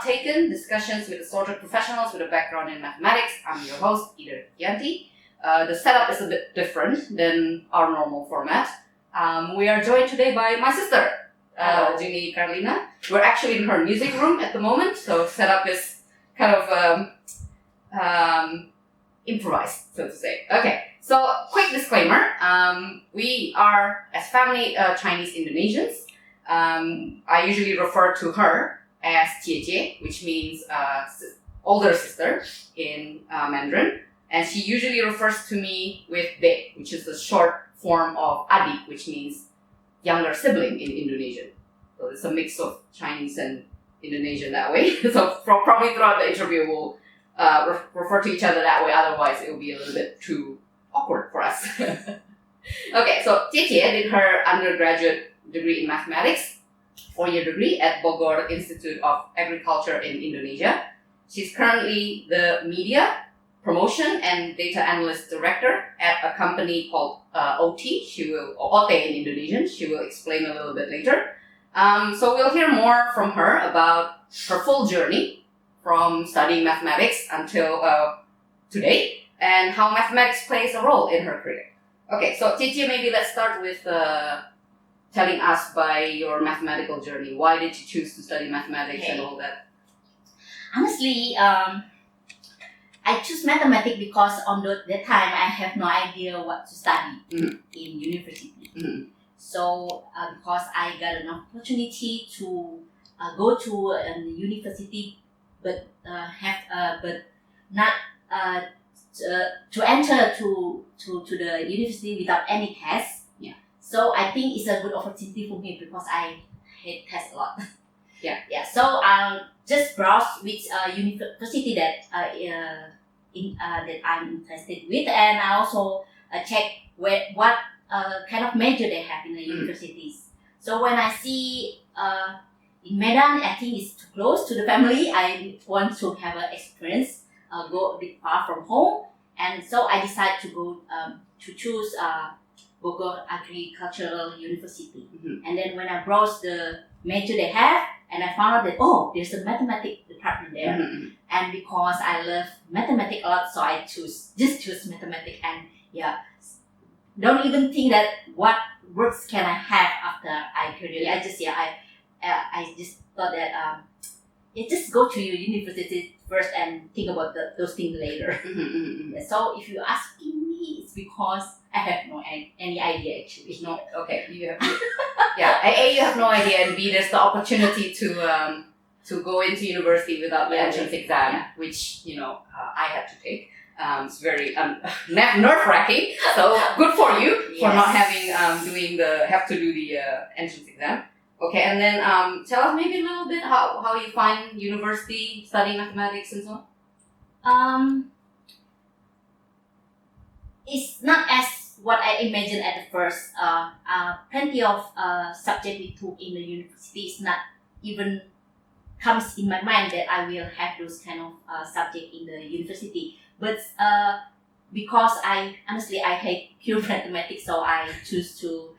Taken, discussions with assorted professionals with a background in mathematics. I'm your host, Ida Yanti. The setup is a bit different than our normal format. We are joined today by my sister, Juni Karlina. We're actually in her music room at the moment, so setup is kind of improvised, so to say. Okay, so quick disclaimer. We are, as family, Chinese Indonesians. I usually refer to her as Jie, which means older sister in Mandarin. And she usually refers to me with Dek, which is the short form of adik, which means younger sibling in Indonesian. So it's a mix of Chinese and Indonesian that way. So probably throughout the interview we'll refer to each other that way, otherwise it will be a little bit too awkward for us. Okay, so Jie did her undergraduate degree in mathematics, 4-year degree at Bogor Institute of Agriculture in Indonesia. She's currently the media, promotion and data analyst director at a company called OT. OT in Indonesian. She will explain a little bit later. So we'll hear more from her about her full journey from studying mathematics until today, and how mathematics plays a role in her career. Okay, so Jie, maybe let's start with telling us by your mathematical journey. Why did you choose to study mathematics and all that? Honestly, I choose mathematics because on that time I have no idea what to study in university. So because I got an opportunity to go to a university, but not to enter to the university without any test. Yeah. So I think it's a good opportunity for me because I hate tests a lot. Yeah. Yeah. So just browse which university that that I'm interested with, and I also check what kind of major they have in the universities. So when I see in Medan, I think it's too close to the family. I want to have an experience, go a bit far from home, and so I decided to go to choose Bogor Agricultural University. And then when I browsed the major they have, and I found out that there's a mathematics department there. And because I love mathematics a lot, so I choose mathematics, and don't even think that what works can I have after I graduate. I just thought that just go to your university first and think about those things later. So if you ask me, it's because I have no any idea actually. No, okay, you have A, you have no idea, and B, there's the opportunity to go into university without the entrance exam, which I had to take. It's very nerve-wracking. So good for you for not having have to do the entrance exam. Okay, and then tell us maybe a little bit how you find university studying mathematics and so on. It's not as what I imagined at the first. Plenty of subject we took in the university is not even comes in my mind that I will have those kind of subject in the university. But because I hate pure mathematics, so I choose to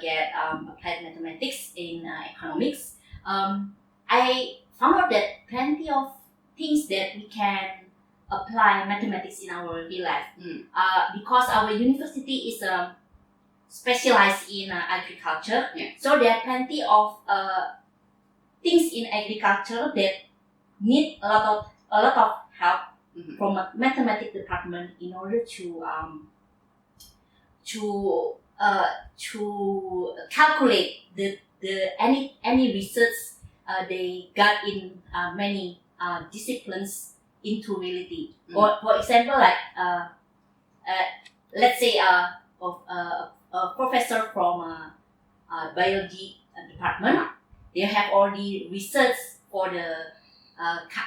get applied mathematics in economics. I found out that plenty of things that we can apply mathematics in our real life. Because our university is specialized in agriculture, so there are plenty of things in agriculture that need a lot of help from a mathematics department in order to calculate the any research they got in many disciplines into reality. For example, like let's say a professor from biology department, they have already research for the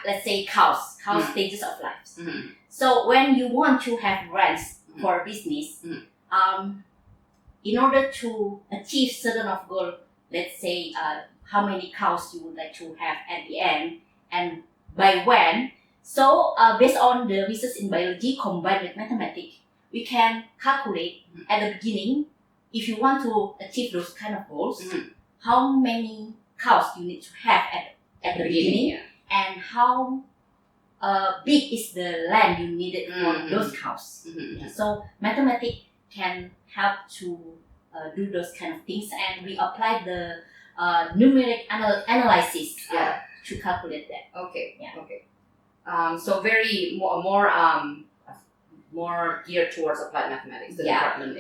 let's say cows stages of life. So when you want to have rents for a business, in order to achieve certain of goal, let's say how many cows you would like to have at the end and by when. So based on the research in biology combined with mathematics, we can calculate at the beginning, if you want to achieve those kind of goals, how many cows you need to have at the beginning. and how big is the land you needed for those cows. Yeah. So mathematics can help to do those kind of things, and we apply the numeric analysis to calculate that. Okay. Yeah. Okay. So very more geared towards applied mathematics. The department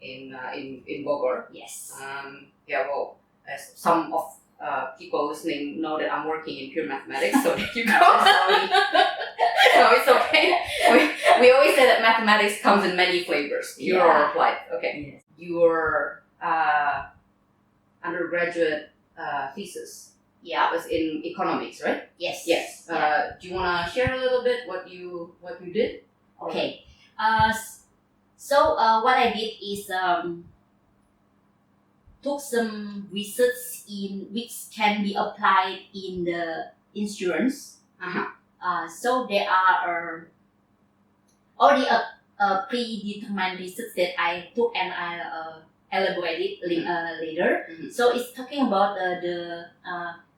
in Bogor. Yes. Well, as some of people listening know that I'm working in pure mathematics, so there you go. Sorry. No, it's okay. We always say that mathematics comes in many flavors, pure or applied. Okay. Yes. Your undergraduate thesis was in economics, right? Yes. Yes. Do you want to share a little bit what you did? Okay. So what I did is took some research in which can be applied in the insurance. So there are already a predetermined research that I took and I elaborated later. So it's talking about the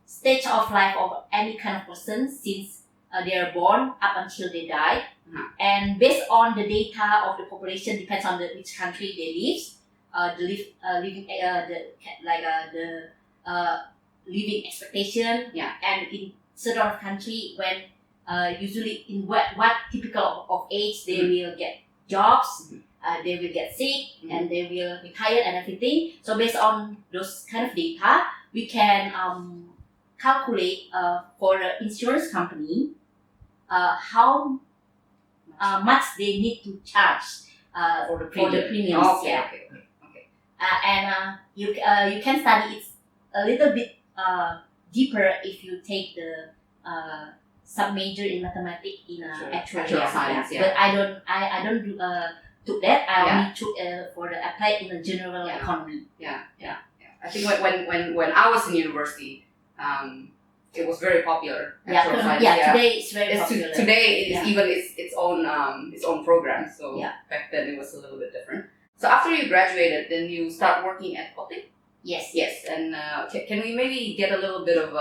stage of life of any kind of person since they are born up until they die. And based on the data of the population, depends on which country they live, living expectation. And in certain country, when usually in what typical of age they will get jobs, they will get sick, and they will retire and everything. So based on those kind of data, we can calculate for the insurance company how much they need to charge for the premiums. Okay. And you can study it a little bit deeper if you take the sub-major in mathematics in actual science. But I don't do took that. I only took for the applied in the general economy. I think when I was in university, it was very popular. Today it's very popular. Today it is even its own program. So back then it was a little bit different. So after you graduated, then you start working at OT? Yes. And can we maybe get a little bit of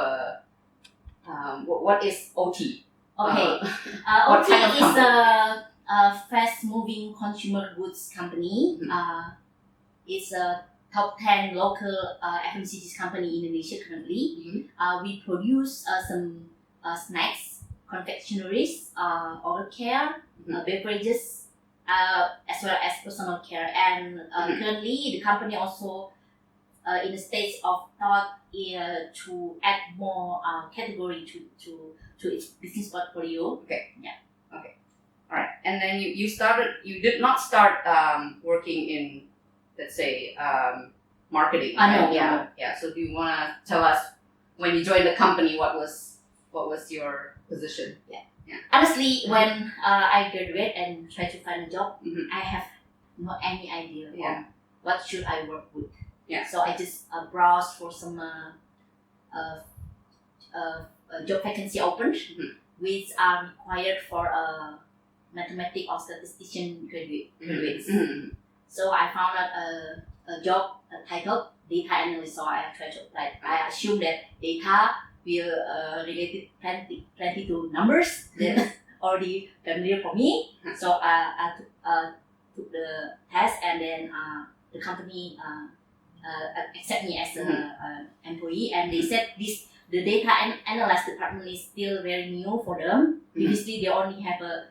what is OT? Okay. What OT kind of is a fast-moving consumer goods company. It's a top 10 local FMCG company in Indonesia currently. We produce some snacks, confectionaries, oral care, beverages, as well as personal care. And currently, the company also in the stage of thought to add more category to its business portfolio. Okay. All right. And then you did not start working in, let's say, marketing. No. Yeah. So do you want to tell us when you joined the company, what was your position? Honestly, when I graduate and try to find a job, I have not any idea on what should I work with. So I just browse for some job vacancy open, which are required for mathematics or statistician graduates. So I found out a job titled data analyst. So I tried to apply. I assume that data will related plenty to numbers that already familiar for me. So I took the test, and then the company accept me as an employee, and they said the data analyst department is still very new for them. Previously, they only have a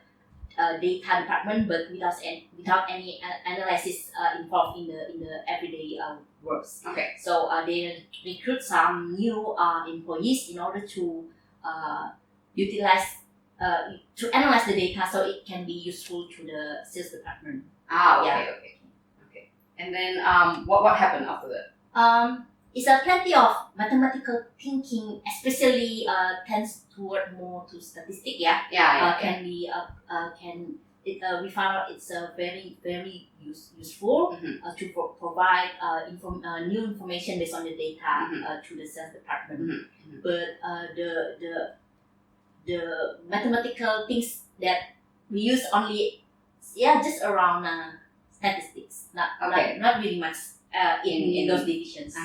data department, but without any analysis involved in the everyday works. Okay. So they recruit some new employees in order to utilize to analyze the data so it can be useful to the sales department. Okay. And then what happened after that? It's plenty of mathematical thinking, especially tends toward more to statistics. Can be we found out it's very useful to provide new information based on the data to the sales department. But the mathematical things that we use only just around statistics, not really much in those divisions.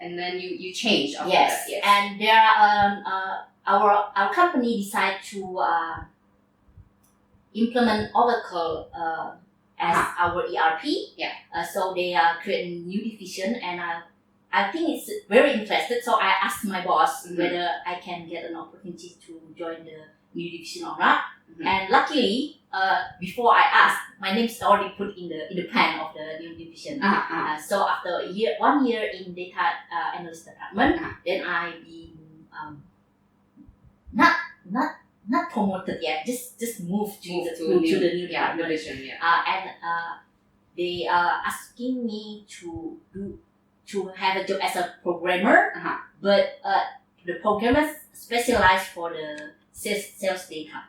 And then you change after Yes. that. And there are our company decided to implement Oracle as our ERP. Yeah. So they create a new division, and I think it's very interested. So I asked my boss whether I can get an opportunity to join the new division or not. And luckily, before I asked, my name's already put in the plan of the new division. So after 1 year in data analyst department, then I been not promoted yet, just moved to the new department. Division. And they are asking me to have a job as a programmer, but the programmer specialized for the sales data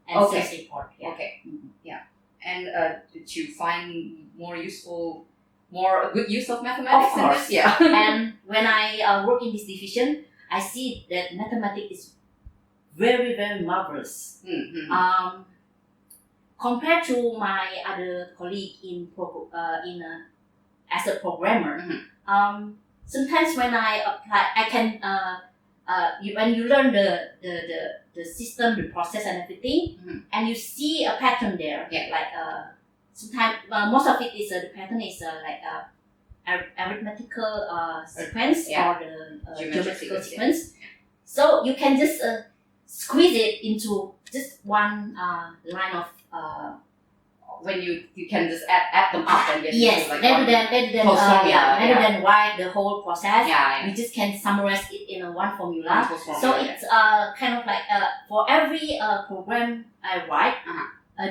and sales report. Yeah. Okay. Yeah. And did you find more good use of mathematics Of in course. this? Yeah. And when I work in this division, I see that mathematics is very, very marvelous. Compared to my other colleague as a programmer, sometimes when I apply, I can when you learn the system, the process, and everything, and you see a pattern there. Yeah. Like sometimes most of it is the pattern is like arithmetical sequence or the geometrical sequence. So you can just squeeze it into just one line of. When you can just add them up and get rather than write the whole process, we just can summarize it in one formula. So it's kind of like for every program I write,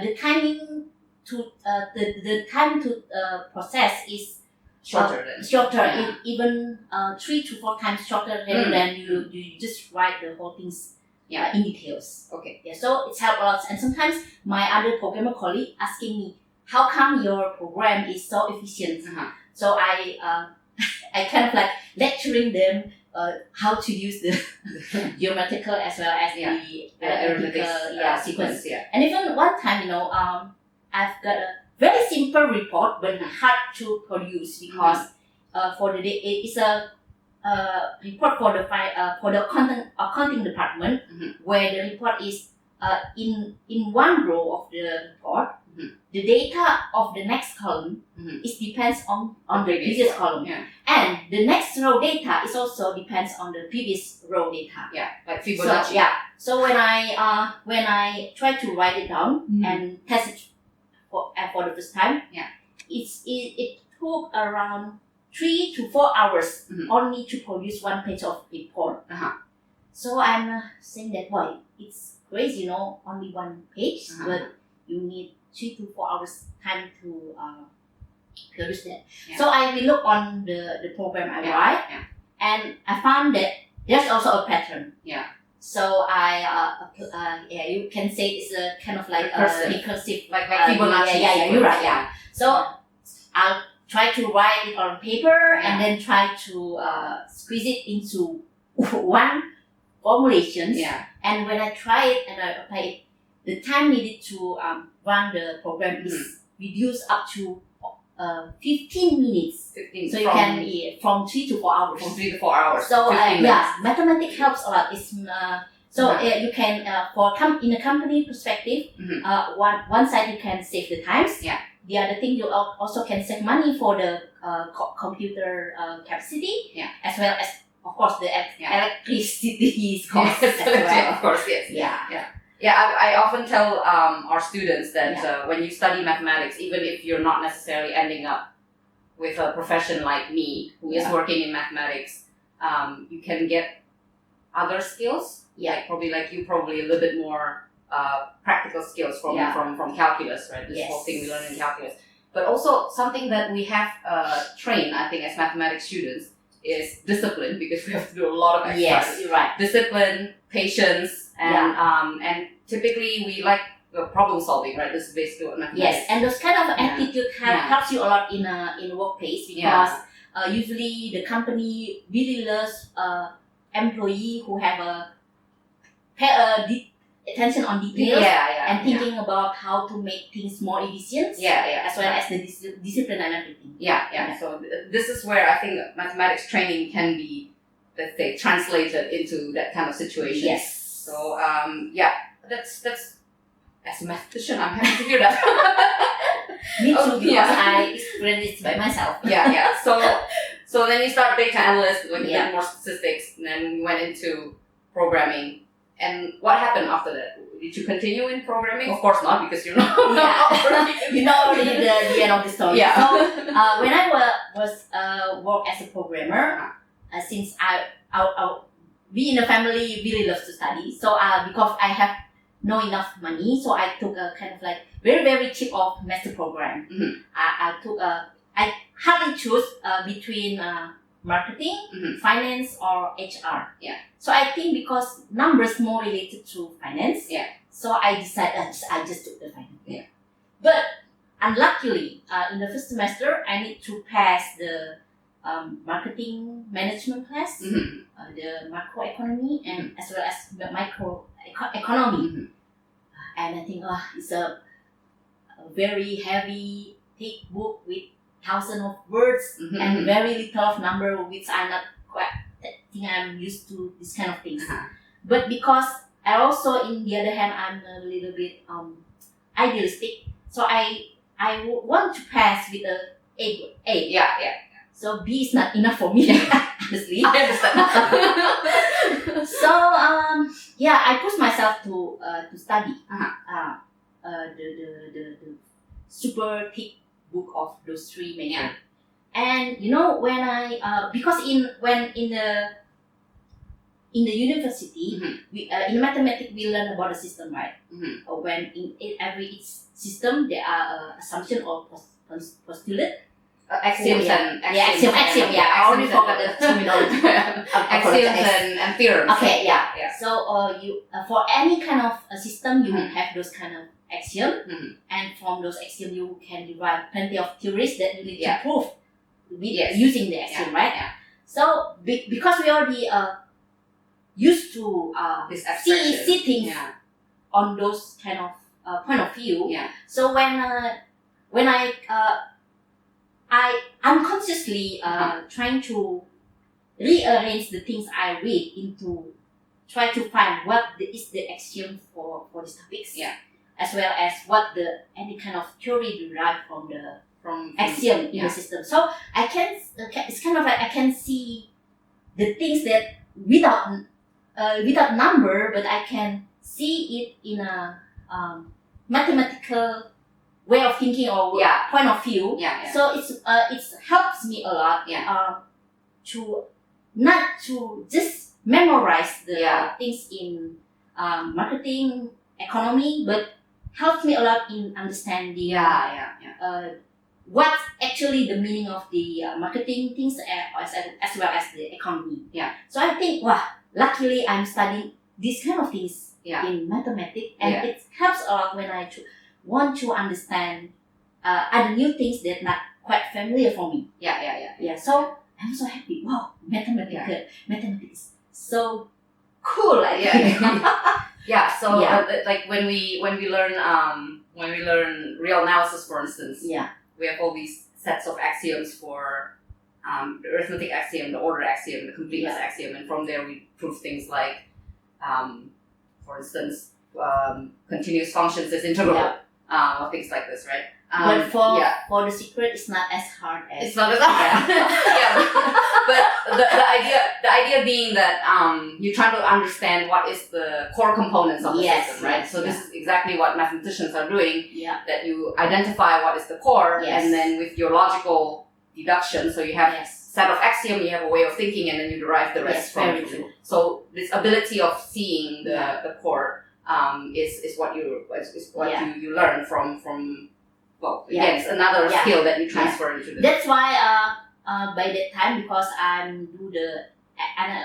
the timing to the time to process is shorter, even 3 to 4 times shorter than you just write the whole things. In details. Okay. Yeah, so it's helped a lot. And sometimes my other programmer colleague asking me, how come your program is so efficient? So I kind of like lecturing them how to use the geometrical as well as the arithmetical sequence. And even one time, I've got a very simple report but hard to produce because for the day it's a report for the accounting department, where the report is in one row of the report. The data of the next column is depends on the previous column, and the next row data is also depends on the previous row data. Yeah, like Fibonacci. So when I try to write it down and test it for the first time, it took around 3 to 4 hours only to produce one page of report. So I'm saying that, boy, it's crazy, only one page, but you need 3 to 4 hours time to produce that. So I will look on the program I write, and I found that there's also a pattern. So you can say it's a kind of like recursive, like Fibonacci. You're right. So I'll try to write it on paper and then try to squeeze it into one formulation. And when I try it and I apply it, the time needed to run the program is reduced up to 15 minutes. So you can from 3 to 4 hours. From 3 to 4 hours. So mathematics helps a lot. It's you can in a company perspective, one side you can save the times. The other thing, you also can save money for the computer capacity, as well as, of course, the electricity cost as well. Of course, yes. I often tell our students that when you study mathematics, even if you're not necessarily ending up with a profession like me, who is working in mathematics, you can get other skills. Probably a little bit more practical skills from calculus, right? This whole thing we learn in calculus. But also something that we have trained, I think, as mathematics students is discipline, because we have to do a lot of exercise. Yes, you're right. Discipline, patience, and typically we like problem solving, right? This is basically what mathematics. Yes, and those kind of attitude helps you a lot in a workplace, because usually the company really loves employee who have attention on details and thinking about how to make things more efficient, as well as the discipline and everything. So this is where I think mathematics training can be, let's say, translated into that kind of situation. Yes. So that's as a mathematician, I'm happy to hear that. Me too, Oh, because yeah. I experienced it by myself. Yeah. So then you start data analyst, like a Yeah. bit more statistics, and then we went into programming. And what happened after that? Did you continue in programming? Of course not, because you're not. Yeah. You know already the end of the story. Yeah. So when I was work as a programmer, since we in the family really love to study. So because I have no enough money, so I took a kind of like very very cheap of master program. Mhm. I hardly choose between marketing, finance, or HR. Yeah. So I think because numbers more related to finance. Yeah. So I decided I just took the finance. Yeah. But unluckily, in the first semester, I need to pass the marketing management class, the macroeconomy, and as well as the microeconomy. And I think it's a very heavy, thick book with thousands of words and very little of number, which I'm not quite. I think I'm used to this kind of things. But because I also, in the other hand, I'm a little bit idealistic, so I want to pass with a A. Yeah. So B is not enough for me, honestly. I understand. So I pushed myself to study the super thick book of those three major. Yeah. And you know, when I because in the university, we in mathematics we learn about the system, right? When in every system there are assumption or postulate. Axioms and axiom. I already forgot the terminology. Axioms and theorems. Okay, yeah. So you for any kind of system, you will have those kind of axiom, and from those axiom you can derive plenty of theories that you need to prove with using the axiom, right? Yeah. So because we already used to see things on those kind of point of view. Yeah. So when I unconsciously trying to rearrange the things I read into try to find what is the axiom for these topics, as well as what the any kind of theory derived from axiom in the system. So I can it's kind of like I can see the things that without number, but I can see it in a mathematical way of thinking or point of view. So it helps me a lot to not to just memorize the things in marketing economy, but helps me a lot in understanding what's actually the meaning of the marketing things as well as the economy. So I think luckily I'm studying these kind of things in mathematics, and it helps a lot when I want to understand other new things that not quite familiar for me. So I'm so happy. Wow, mathematics is so cool. Like So like when we learn real analysis, for instance, we have all these sets of axioms for the arithmetic axiom, the order axiom, the completeness axiom, and from there we prove things like, for instance, continuous functions as integral. Or things like this, right? But for the secret, it's not as hard as. It's not as hard. But the idea being that you're trying to understand what is the core components of the system, right? So this is exactly what mathematicians are doing. That you identify what is the core, and then with your logical deduction, so you have set of axiom, you have a way of thinking, and then you derive the rest from it. So this ability of seeing the core. Is what you learn from it's another skill that you transfer into this. That's why by that time, because I do the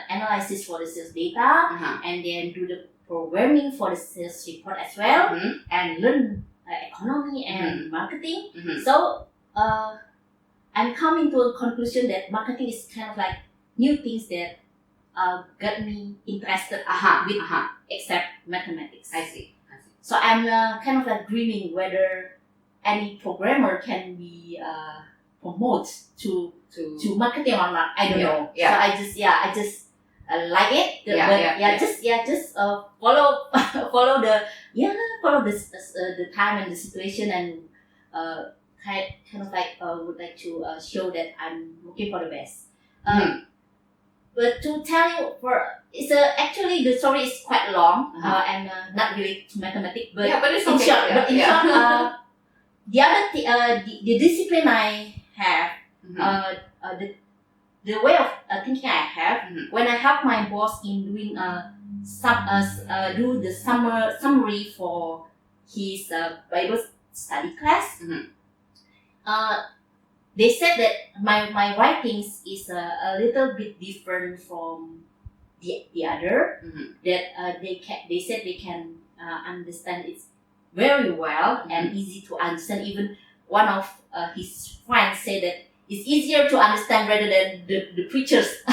analysis for the sales data and then do the programming for the sales report as well, and learn economy and marketing. So I'm coming to a conclusion that marketing is kind of like new things that got me interested with except mathematics. I see. So I'm kind of like dreaming whether any programmer can be promoted to marketing or not. I don't know. So I just like it. Just follow follow the time and the situation, and kind of like would like to show that I'm looking for the best. But to tell you, actually the story is quite long and not really to mathematics, but it's in okay. short, the other the discipline I have, the way of thinking I have, when I help my boss in doing do the summary for his Bible study class, they said that my writings is a little bit different from the other. That they said they can understand it very well and easy to understand. Even one of his friends said that it's easier to understand rather than the preacher's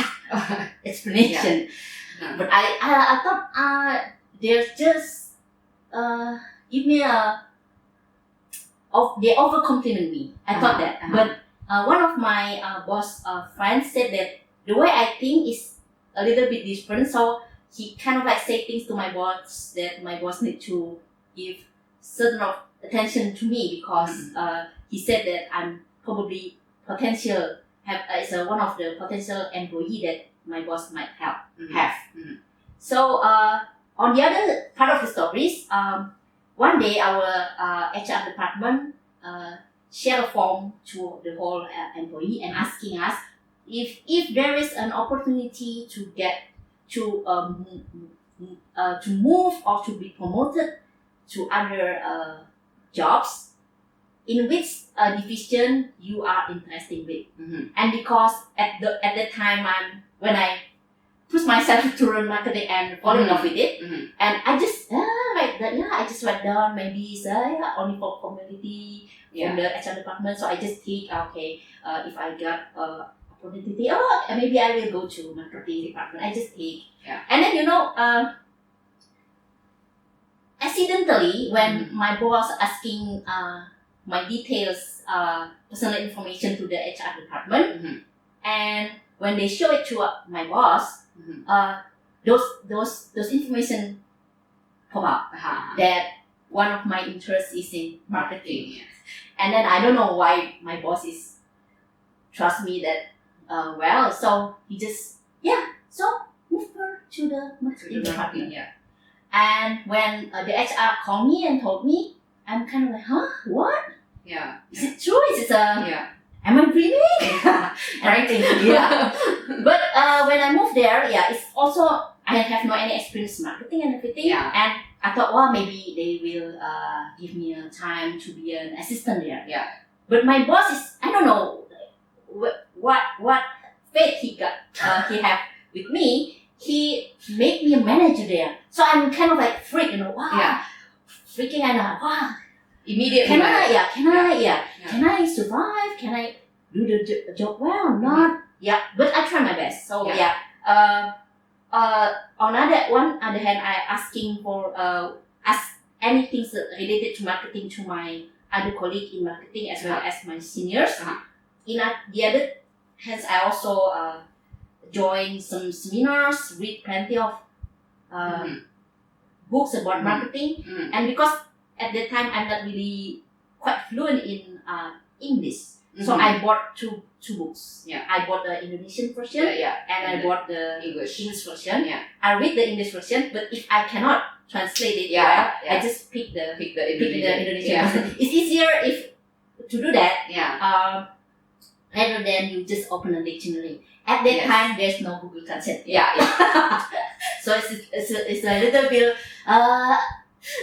explanation. But I thought they're just give me they over compliment me. I thought that, but one of my boss friends said that the way I think is a little bit different. So he kind of like say things to my boss that my boss need to give certain of attention to me, because he said that I'm probably potential is one of the potential employee that my boss might have. So on the other part of the stories, one day our HR department shared a form to the whole employee and asking us if there is an opportunity to get to move or to be promoted to other jobs, in which division you are interested with. And because at that time when I push myself to run marketing and fall in love with it, and I just I just write down maybe it's only for formality from the HR department. So I just think if I got opportunity, maybe I will go to marketing department. I just think, and then accidentally when my boss asking my details, personal information to the HR department, and when they show it to my boss, those information pop up that one of my interests is in marketing, and then I don't know why my boss is trust me that so he just so move her to the marketing department. And when the HR called me and told me, I'm kind of like, what? Is it true? Is it am I dreaming? But when I moved there, it's also I have no any experience in marketing and everything. And I thought, maybe they will give me a time to be an assistant there. But my boss is, I don't know what faith he got he have with me. He made me a manager there, so I'm kind of like freak, freaking out. Immediately, can I survive? Can I do the job well? Not but I try my best. So on other hand, I asking for anything related to marketing to my other colleague in marketing as well as my seniors. In the other hands, I also join some seminars, read plenty of books about marketing, and because at that time I'm not really quite fluent in English, so I bought two books. I bought the Indonesian version and I bought the English version. I read the English version, but if I cannot translate it I just pick the Indonesian version. It's easier to do that rather than you just open a dictionary. At that time, there's no Google Translate. So it's a little bit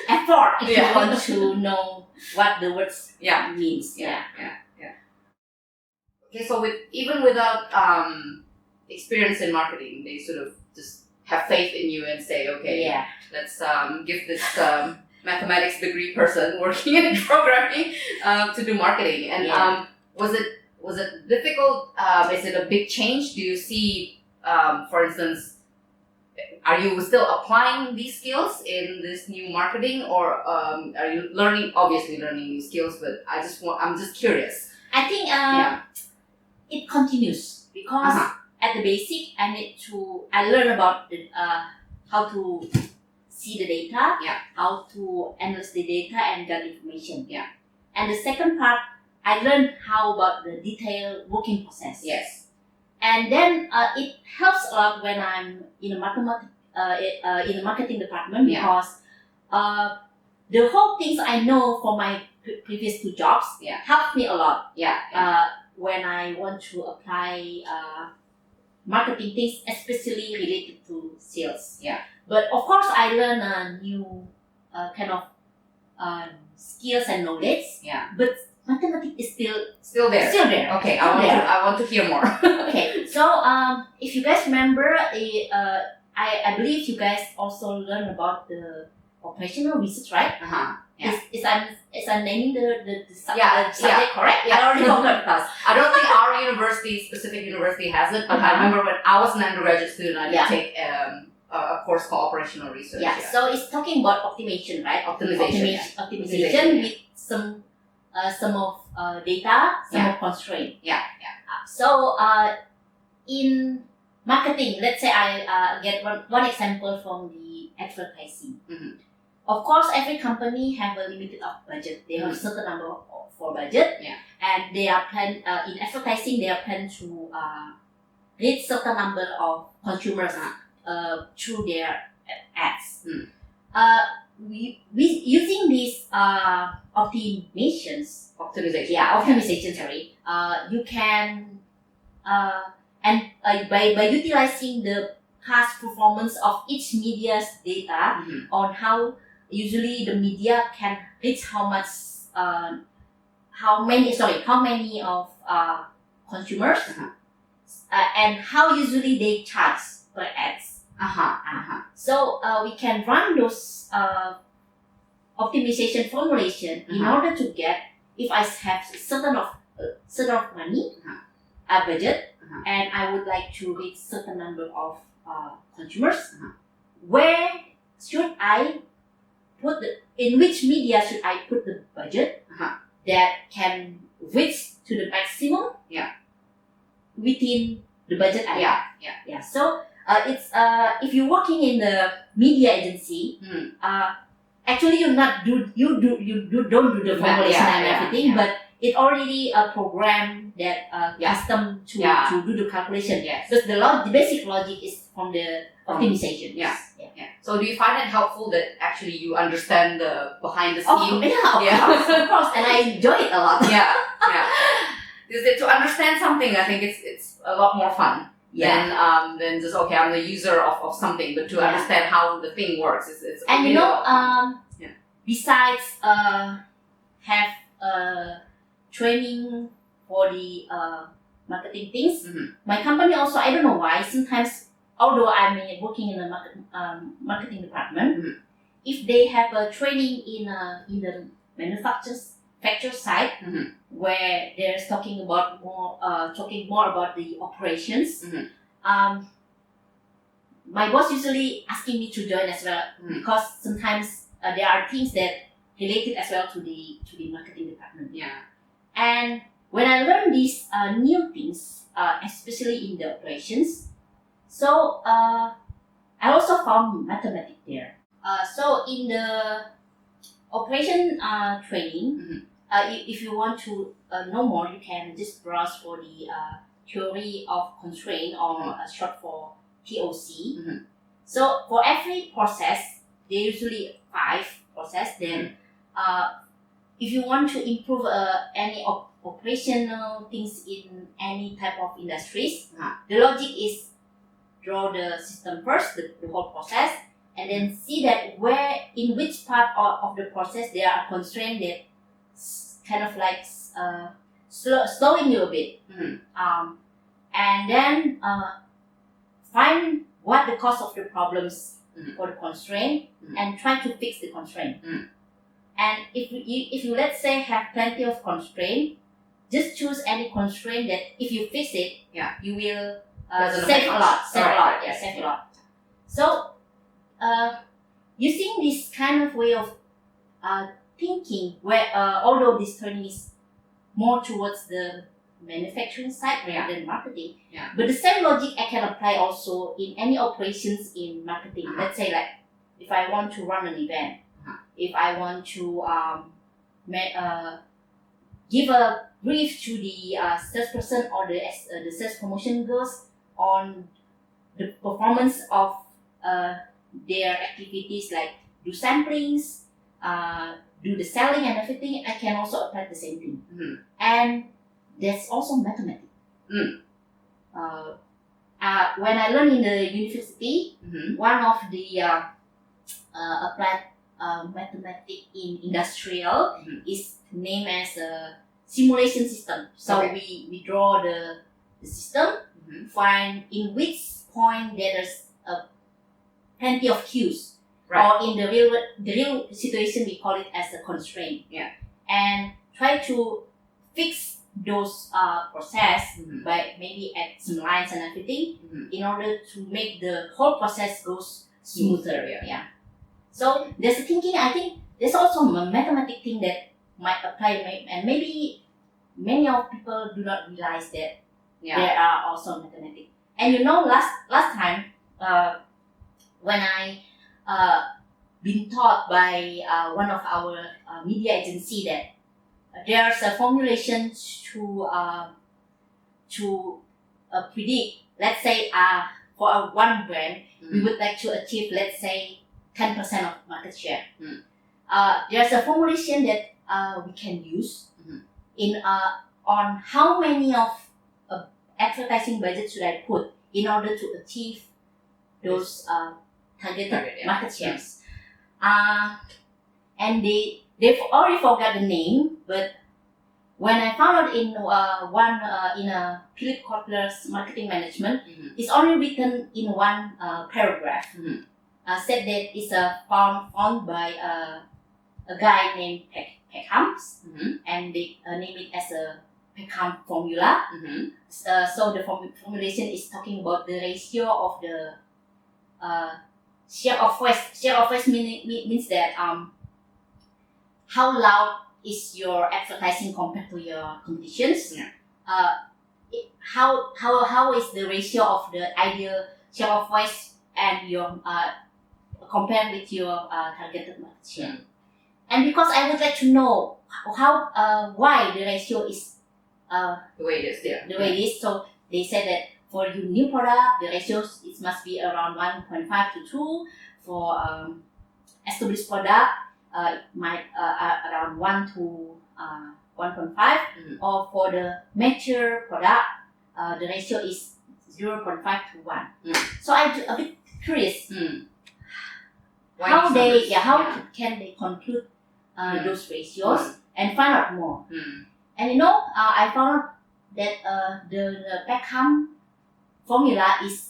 effort if you want to know what the words means. Okay, so even without experience in marketing, they sort of just have faith in you and say, let's give this mathematics degree person working in programming to do marketing. And was it difficult? Is it a big change? Do you see, for instance, are you still applying these skills in this new marketing, or are you obviously learning new skills? But I'm just curious. I think it continues because at the basic, I learn about how to see the data, how to analyze the data and gather information. And the second part, I learned how about the detailed working process. Yes. And then it helps a lot when I'm in a marketing department because the whole things I know from my previous 2 jobs helped me a lot. When I want to apply marketing things, especially related to sales. But of course, I learn a new kind of skills and knowledge. But mathematics is still there. Okay, I want to hear more. Okay, so if you guys remember, I believe you guys also learn about the operational research, right? Is I'm naming the subject correct? I already forgot that. I don't think our specific university has it, but I remember when I was an undergraduate student, I did take a course called operational research. So it's talking about optimization, right? Optimization with some of data, some of constraint. So in marketing, let's say I get one example from the advertising. Of course, every company have a limited of budget. They have a certain number for budget, and they are plan in advertising. They are plan to reach certain number of consumers through their ads. We using these optimization. Sorry. You can and by utilizing the past performance of each media's data on how usually the media can reach how many of consumers and how usually they charge per ads. So we can run those optimization formulation in order to get, if I have certain of money, a budget, and I would like to reach certain number of consumers, where should I in which media should I put the budget that can reach to the maximum within the budget I have. So it's if you're working in the media agency, actually you don't do the formulation and everything, but it already a program that custom to do the calculation. But the basic logic is from the optimization. So do you find it helpful that actually you understand the behind the Of scene? course, and I enjoy it a lot. Because to understand something, I think it's a lot more fun than just I'm the user of something, but to understand how the thing works is and really you know besides have training for the marketing things, my company also, I don't know why, sometimes although I'm working in the marketing department, if they have a training in the manufacturer side, where they're talking more about the operations, my boss usually asking me to join as well, because sometimes there are things that related as well to the marketing department. And when I learn these new things, especially in the operations, so I also found mathematics there. So in the operation training, if you want to know more, you can just browse for the theory of constraint, or short for TOC. So for every process, there usually 5 process. Then if you want to improve any operational things in any type of industries, the logic is draw the system first, the whole process, and then see that in which part of the process there are constraints that kind of like slowing you a bit. And then find what the cause of the problems for the constraint, and try to fix the constraint. And if you let's say have plenty of constraint, just choose any constraint that if you fix it, you will save a lot. Save a lot. So using this kind of way of thinking, where although this training is more towards the manufacturing side rather than marketing. Yeah. But the same logic I can apply also in any operations in marketing. Let's say like if I want to run an event, if I want to give a brief to the salesperson or the sales promotion girls on the performance of their activities, like do samplings, do the selling and everything, I can also apply the same thing. And that's also mathematics. When I learned in the university, one of the applied mathematics in industrial is named as a simulation system. So we draw the system, find in which point there's plenty of cues. Or in the real situation, we call it as a constraint. And try to fix those process by maybe add some lines and everything in order to make the whole process goes smoother. So there's a thinking. I think there's also a mathematic thing that might apply, and maybe many of people do not realize that there are also mathematics. And last time when I been taught by one of our media agency that there's a formulation to predict. Let's say for one brand, we would like to achieve, let's say, 10% of market share. There's a formulation that we can use in on how many of advertising budget should I put in order to achieve those targeted market shares. And they've already forgot the name, but when I found out in in a Philip Kotler's marketing management, it's only written in one paragraph. Said that it's found by a guy named Peckham, and they name it as a Peckham formula. So the formulation is talking about the ratio of the share of voice means that how loud is your advertising compared to your competitions? How is the ratio of the ideal share of voice and your compared with your targeted market share? And because I would like to know how why the ratio is the way it is. So they said that for your new product, the ratios it must be around 1.5 to 2. For established product, it might around 1 to 1.5. Or for the mature product, the ratio is 0.5 to 1. So I'm a bit curious how can they conclude those ratios and find out more. And I found out that the Peckham formula is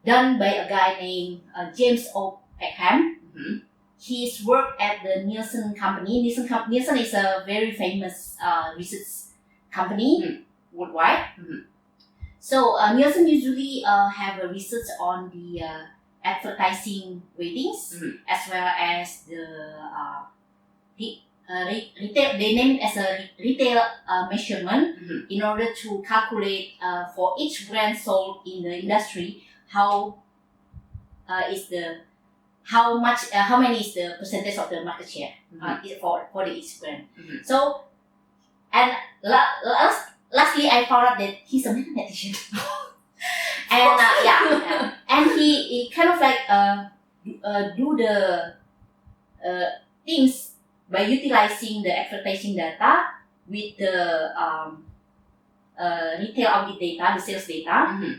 done by a guy named James O. Peckham. He's worked at the Nielsen company. Nielsen is a very famous research company worldwide. So Nielsen usually have a research on the advertising ratings as well as the retail. They name it as a retail measurement in order to calculate for each brand sold in the industry how many is the percentage of the market share for the each brand. So and lastly I found out that he's a mathematician. And and he kind of like do the things by utilizing the advertising data with the retail audit data, the sales data,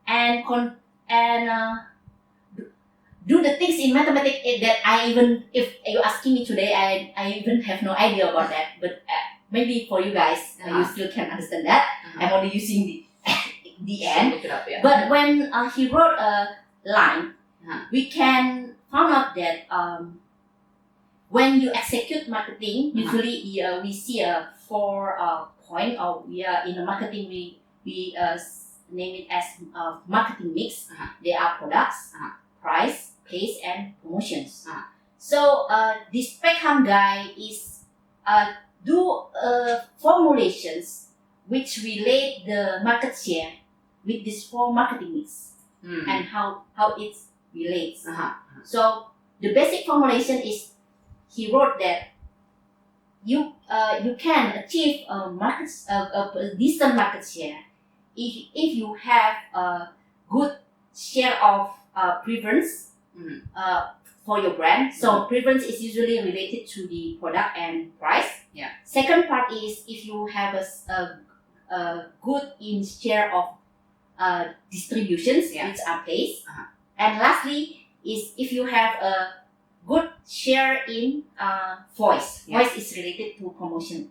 and do the things in mathematics that I even, if you asking me today, I even have no idea about that. But maybe for you guys, you still can understand that. I'm only using the end. Look it up, But when he wrote a line, we can find out that when you execute marketing, usually we see a 4 point, or in the marketing we name it as marketing mix. They are products, price, place, and promotions. So this Peckham guy is do formulations which relate the market share with these 4 marketing mix and how it relates. So the basic formulation is, he wrote that you can achieve a decent market share if you have a good share of preference for your brand. So preference is usually related to the product and price. Second part is if you have a good in share of distributions which are placed. And lastly is if you have a good share in voice. Voice is related to promotion.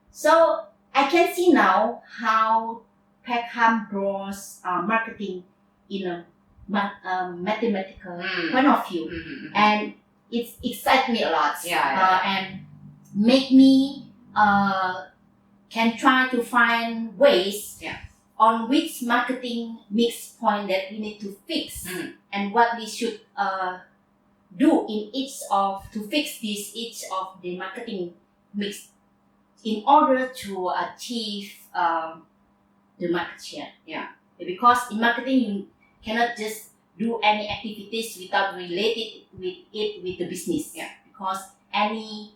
So I can see now how Peckham draws marketing in a mathematical point of view, and it excites me a lot. And make me can try to find ways on which marketing mix point that we need to fix and what we should do in each of the marketing mix in order to achieve the market share. Because in marketing you cannot just do any activities without related with the business. Because any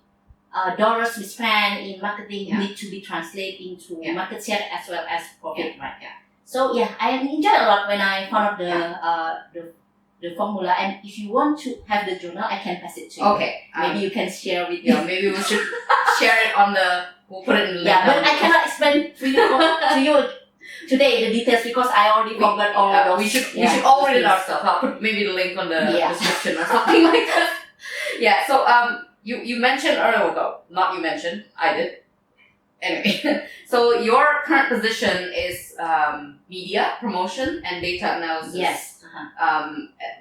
dollars we spend in marketing need to be translated into market share as well as profit. So I enjoyed a lot when I found out the formula, and if you want to have the journal, I can pass it to you. Okay. Maybe you can share with me. Maybe we should share it we'll put it in the link. But I cannot explain to you today the details because I already forgot all those. We should all read it ourselves. I'll put maybe the link on the description or something like that. So you mentioned earlier ago, not you mentioned, I did. Anyway, so your current position is media promotion and data analysis. Yes.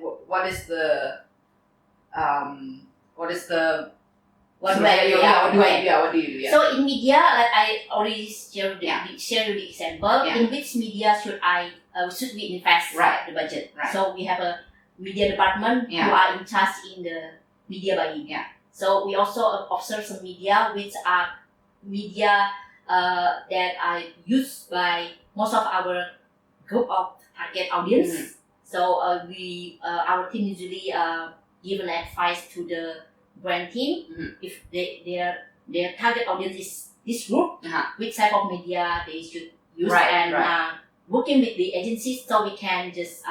What do you do? So in media, like I already shared the example. In which media should we invest the budget? So we have a media department who are in charge in the media buying. So we also observe some media which are media that are used by most of our group of target audience. So our team usually give an advice to the brand team if their target audience is this group, which type of media they should use, working with the agencies so we can just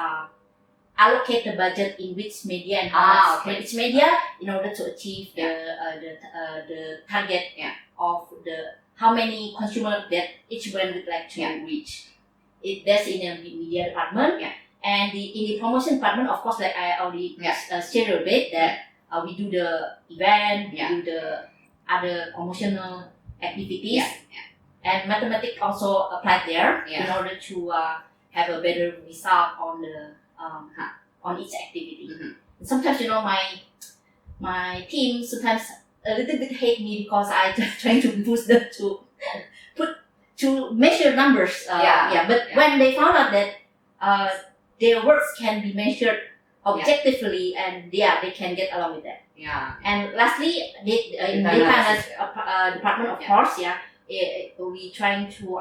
allocate the budget in which media and how much which media in order to achieve the target of the how many consumers that each brand would like to reach. That's in the media department. And in the promotion department, of course, like I already shared a bit that we do the event, we do the other promotional activities, and mathematics also applied there in order to have a better result on the on each activity. Sometimes my team sometimes a little bit hate me because I trying to boost them to measure numbers. But when they found out that their works can be measured objectively, and they can get along with that. And lastly, in data analysis department, of course, we trying to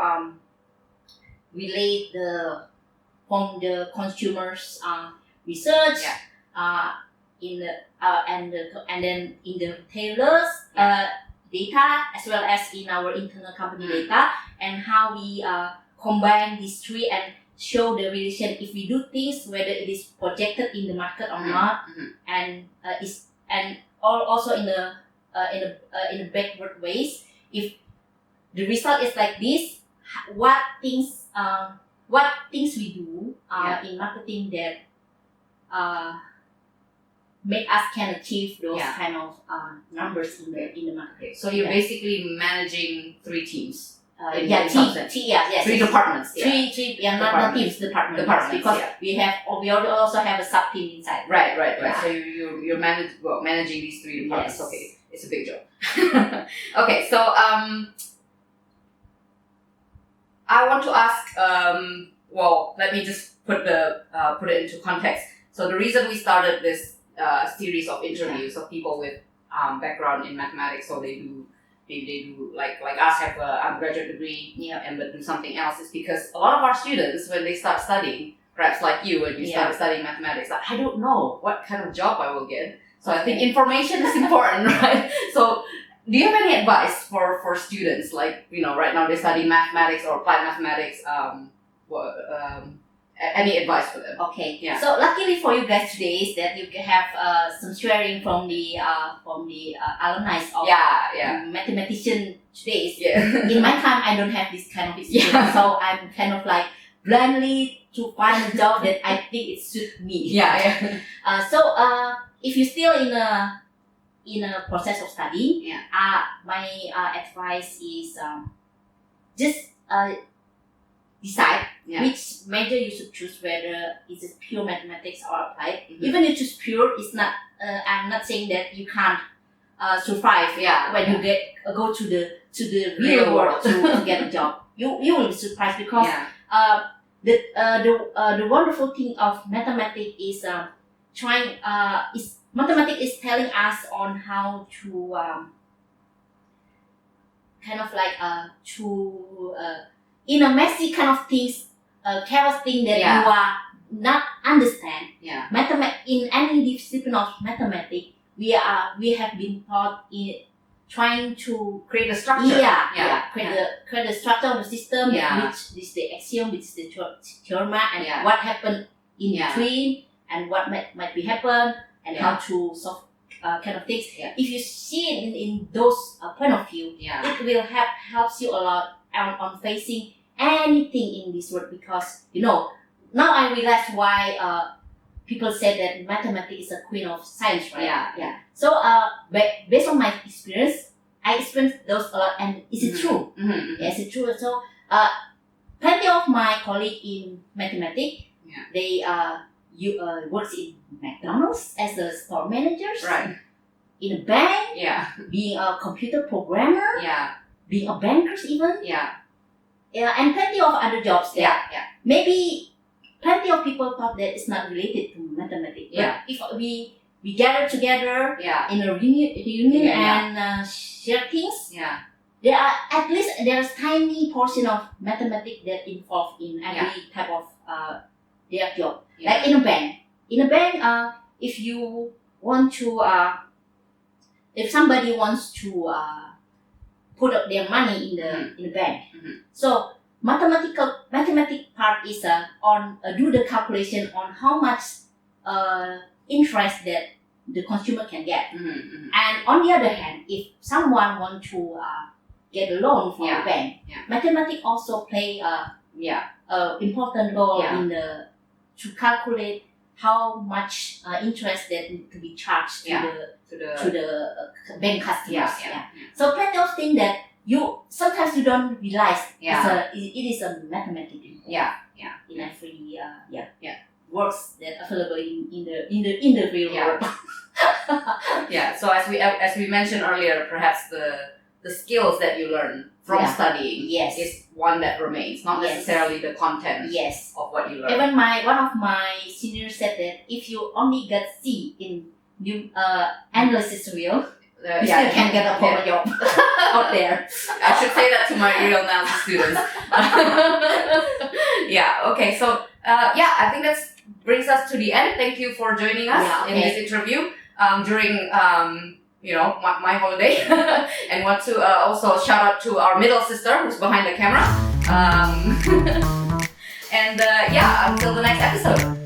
relate from the consumers research in the and then in the retailers data as well as in our internal company data, and how we combine these three and show the relation if we do things whether it is projected in the market or not, and also in the backward ways, if the result is like this, what things we do in marketing that make us can achieve those kind of numbers in the market. So you're basically managing 3 teams. Three departments. Three, not teams, departments. Because we also have a sub team inside. Right. So you're managing these 3 departments. Yes. Okay, it's a big job. Okay, so I want to ask. Let me just put it into context. So the reason we started this series of interviews of people with background in mathematics, so they maybe they do like us have an undergraduate degree Yeah. and but do something else is because a lot of our students when they start studying, perhaps like you when you started studying mathematics, like I don't know what kind of job I will get. So I think information is important, right? So do you have any advice for students like right now they study mathematics or applied mathematics? Any advice for them? Okay. Yeah. So luckily for you guys today is that you can have some sharing from the alumni of mathematician today. Yeah. In my time, I don't have this kind of experience, so I'm kind of like blindly to find a job that I think it suits me. Yeah. So if you're still in a process of studying, my advice is just decide which major you should choose, whether it's pure mathematics or applied. Mm-hmm. Even you choose pure, it's not. I'm not saying that you can't survive when you go to the real world to get a job. You will be surprised because the wonderful thing of mathematics is mathematics is telling us on how to kind of like in a messy kind of things, chaos thing that you are not understand. Yeah. In any discipline of mathematics, we have been taught in trying to create a structure. Create the structure of the system, which is the axiom, which is the theorem, and what happened in between, and what might be happen, and how to solve kind of things. Yeah. If you see it in those point of view, it will helps you a lot on facing anything in this world, because now I realize why people say that mathematics is a queen of science, right? So based on my experience, I experienced those a lot, and is it true? Yes, it's true. So plenty of my colleagues in mathematics, they works in McDonald's as a store managers, right? In a bank, being a computer programmer, being a banker even, and plenty of other jobs there. Maybe plenty of people thought that it's not related to mathematics. But if we gather together in a reunion and share things, there are at least there's tiny portion of mathematics that involved in every type of their job. Like in a bank. In a bank, if you want to, if somebody wants to put up their money in the bank, so mathematic part is on do the calculation on how much interest that the consumer can get. And on the other hand, if someone want to get a loan from the bank, mathematics also play a important role in to calculate how much interest that need to be charged to the bank customers. So plenty of things that sometimes you don't realize it is a mathematics in every works that are available in the real world. So as we mentioned earlier, perhaps the skills that you learn from studying is one that remains, not necessarily the content of what you learn. Even one of my seniors said that if you only get C in analysis wheel, you still can get a proper job out there. I should say that to my real analysis students. Okay. So I think that brings us to the end. Thank you for joining us in this interview during my holiday, and want to also shout out to our middle sister who's behind the camera. And until the next episode.